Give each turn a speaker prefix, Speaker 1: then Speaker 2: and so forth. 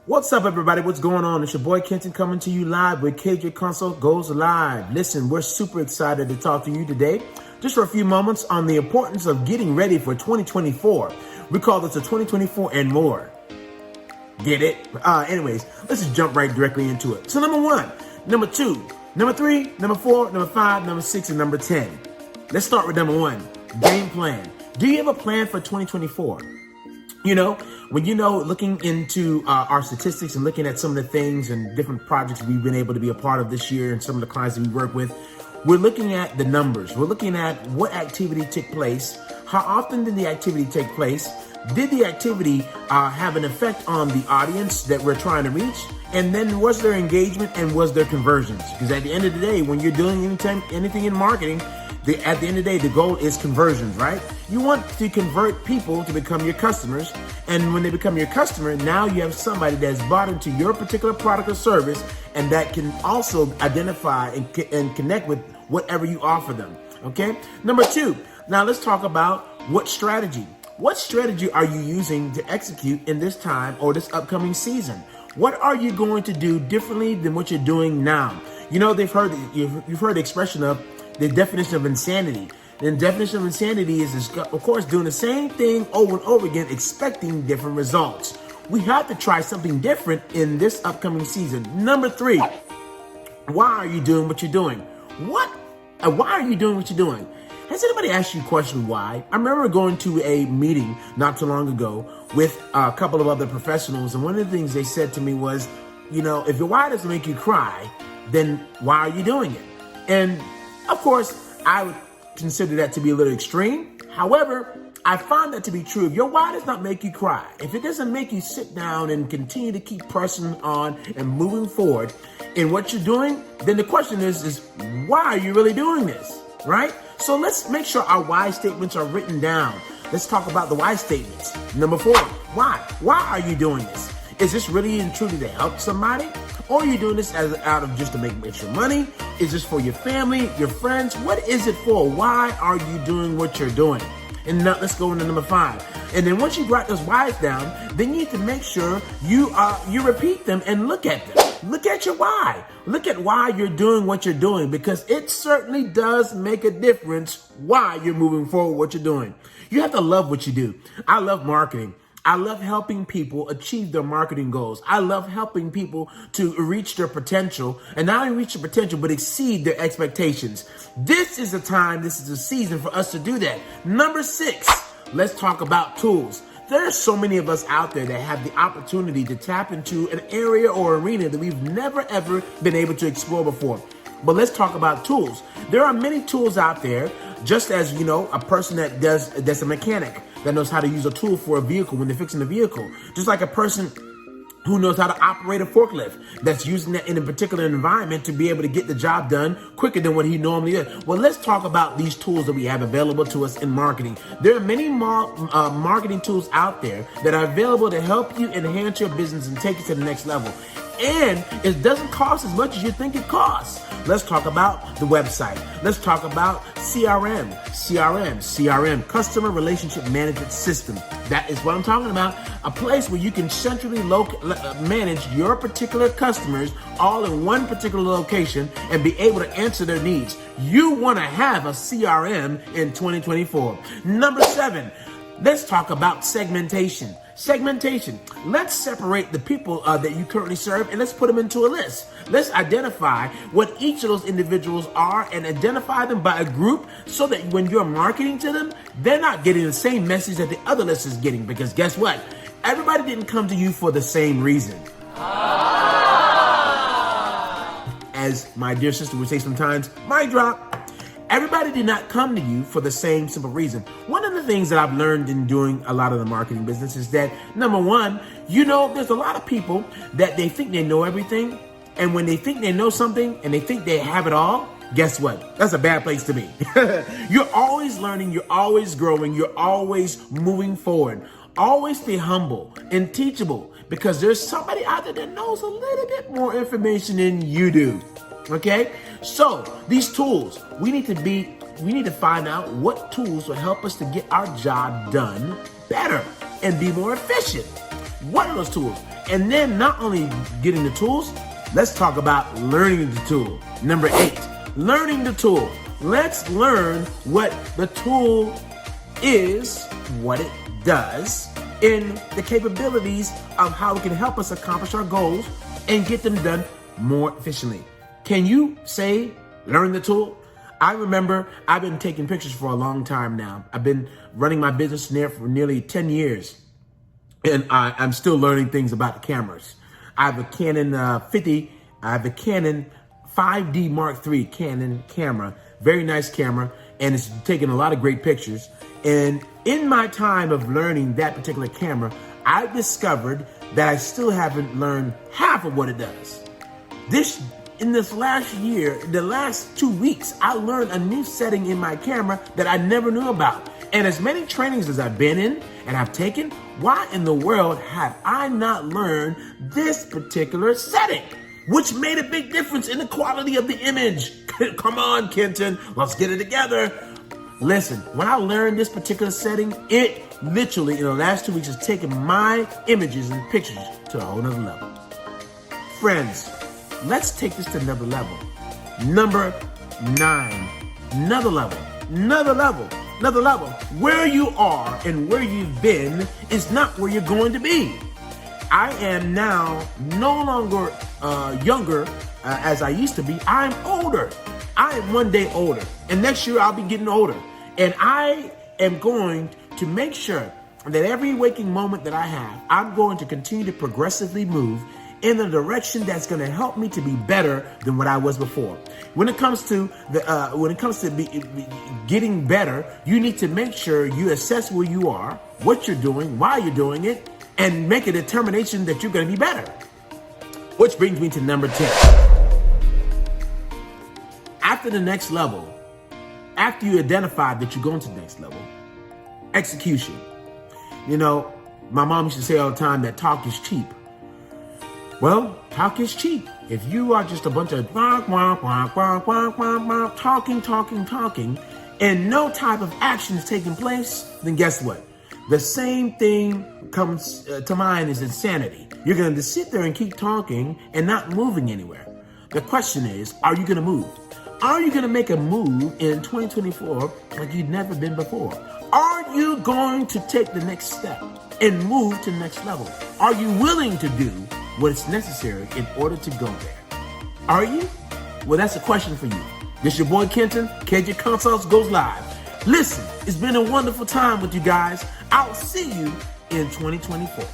Speaker 1: What's up, everybody? What's going on? It's your boy Kenton coming to you live with KJ Consult Goes Live. Listen, we're super excited to talk to you today just for a few moments on the importance of getting ready for 2024. We call this a 2024 and more. Get it? Anyways, let's just jump right directly into it. So number 1, number 2, number 3, number 4, number 5, number 6, and number 10. Let's start with number 1, game plan. Do you have a plan for 2024? You know, when looking into our statistics and looking at some of the things and different projects we've been able to be a part of this year and some of the clients that we work with, we're looking at the numbers. We're looking at what activity took place. How often did the activity take place? Did the activity have an effect on the audience that we're trying to reach? And then was there engagement and was there conversions? Because at the end of the day, when you're doing anything in marketing, at the end of the day, the goal is conversions, right? You want to convert people to become your customers. And when they become your customer, now you have somebody that's bought into your particular product or service and that can also identify and connect with whatever you offer them, okay? Number 2, now let's talk about what strategy. What strategy are you using to execute in this time or this upcoming season? What are you going to do differently than what you're doing now? You know, you've heard the expression of the definition of insanity. The definition of insanity is, of course, doing the same thing over and over again, expecting different results. We have to try something different in this upcoming season. Number 3, why are you doing what you're doing? Why are you doing what you're doing? Has anybody asked you a question why? I remember going to a meeting not too long ago with a couple of other professionals, and one of the things they said to me was, you know, if your why doesn't make you cry, then why are you doing it? And of course, I would consider that to be a little extreme. However, I found that to be true. If your why does not make you cry, if it doesn't make you sit down and continue to keep pressing on and moving forward in what you're doing, then the question is why are you really doing this, right? So let's make sure our why statements are written down. Let's talk about the why statements. Number 4, why? Why are you doing this? Is this really and truly to help somebody? Or are you doing this out of just to make extra money? Is this for your family, your friends? What is it for? Why are you doing what you're doing? And now let's go into number 5. And then once you write those whys down, then you need to make sure you repeat them and look at them. Look at your why. Look at why you're doing what you're doing, because it certainly does make a difference why you're moving forward what you're doing. You have to love what you do. I love marketing. I love helping people achieve their marketing goals. I love helping people to reach their potential, and not only reach their potential, but exceed their expectations. This is a time, this is a season for us to do that. Number 6, let's talk about tools. There are so many of us out there that have the opportunity to tap into an area or arena that we've never ever been able to explore before. But let's talk about tools. There are many tools out there, just as, you know, a person that's a mechanic that knows how to use a tool for a vehicle when they're fixing the vehicle. Just like a person who knows how to operate a forklift that's using that in a particular environment to be able to get the job done quicker than what he normally does. Well, let's talk about these tools that we have available to us in marketing. There are many marketing tools out there that are available to help you enhance your business and take it to the next level. And it doesn't cost as much as you think it costs. Let's talk about the website. Let's talk about CRM, Customer Relationship Management System. That is what I'm talking about. A place where you can centrally manage your particular customers all in one particular location and be able to answer their needs. You want to have a CRM in 2024. Number 7, let's talk about segmentation. Segmentation. Let's separate the people that you currently serve and let's put them into a list. Let's identify what each of those individuals are and identify them by a group so that when you're marketing to them, they're not getting the same message that the other list is getting. Because guess what? Everybody didn't come to you for the same reason. As my dear sister would say sometimes, mic drop. Everybody did not come to you for the same simple reason. One of the things that I've learned in doing a lot of the marketing business is that, number 1, you know, there's a lot of people that they think they know everything. And when they think they know something and they think they have it all, guess what? That's a bad place to be. You're always learning. You're always growing. You're always moving forward. Always be humble and teachable, because there's somebody out there that knows a little bit more information than you do. Okay, so these tools, we need to find out what tools will help us to get our job done better and be more efficient. What are those tools? And then not only getting the tools, let's talk about learning the tool. Number 8, learning the tool. Let's learn what the tool is, what it does, and the capabilities of how it can help us accomplish our goals and get them done more efficiently. Can you say, learn the tool? I remember I've been taking pictures for a long time now. I've been running my business for nearly 10 years. And I'm still learning things about the cameras. I have a Canon 50. I have a Canon 5D Mark III Canon camera. Very nice camera. And it's taken a lot of great pictures. And in my time of learning that particular camera, I discovered that I still haven't learned half of what it does. In this last year, the last 2 weeks, I learned a new setting in my camera that I never knew about. And as many trainings as I've been in and I've taken, why in the world have I not learned this particular setting? Which made a big difference in the quality of the image. Come on, Kenton, let's get it together. Listen, when I learned this particular setting, it literally in the last 2 weeks has taken my images and pictures to a whole nother level. Friends, let's take this to another level. Number 9, another level. Where you are and where you've been is not where you're going to be. I am now no longer younger as I used to be. I'm older. I am one day older. And next year I'll be getting older. And I am going to make sure that every waking moment that I have, I'm going to continue to progressively move in the direction that's going to help me to be better than what I was before. When it comes to getting better, you need to make sure you assess where you are, what you're doing, why you're doing it, and make a determination that you're going to be better. Which brings me to number 10. After the next level, after you identify that you're going to the next level, execution. You know, my mom used to say all the time that talk is cheap. Well, talk is cheap. If you are just a bunch of talking, and no type of action is taking place, then guess what? The same thing comes to mind as insanity. You're going to sit there and keep talking and not moving anywhere. The question is, are you going to move? Are you going to make a move in 2024 like you've never been before? Are you going to take the next step and move to the next level? Are you willing to do what is necessary in order to go there? Are you? Well, that's a question for you. This your boy Kenton. KJ Consults goes live. Listen, it's been a wonderful time with you guys. I'll see you in 2024.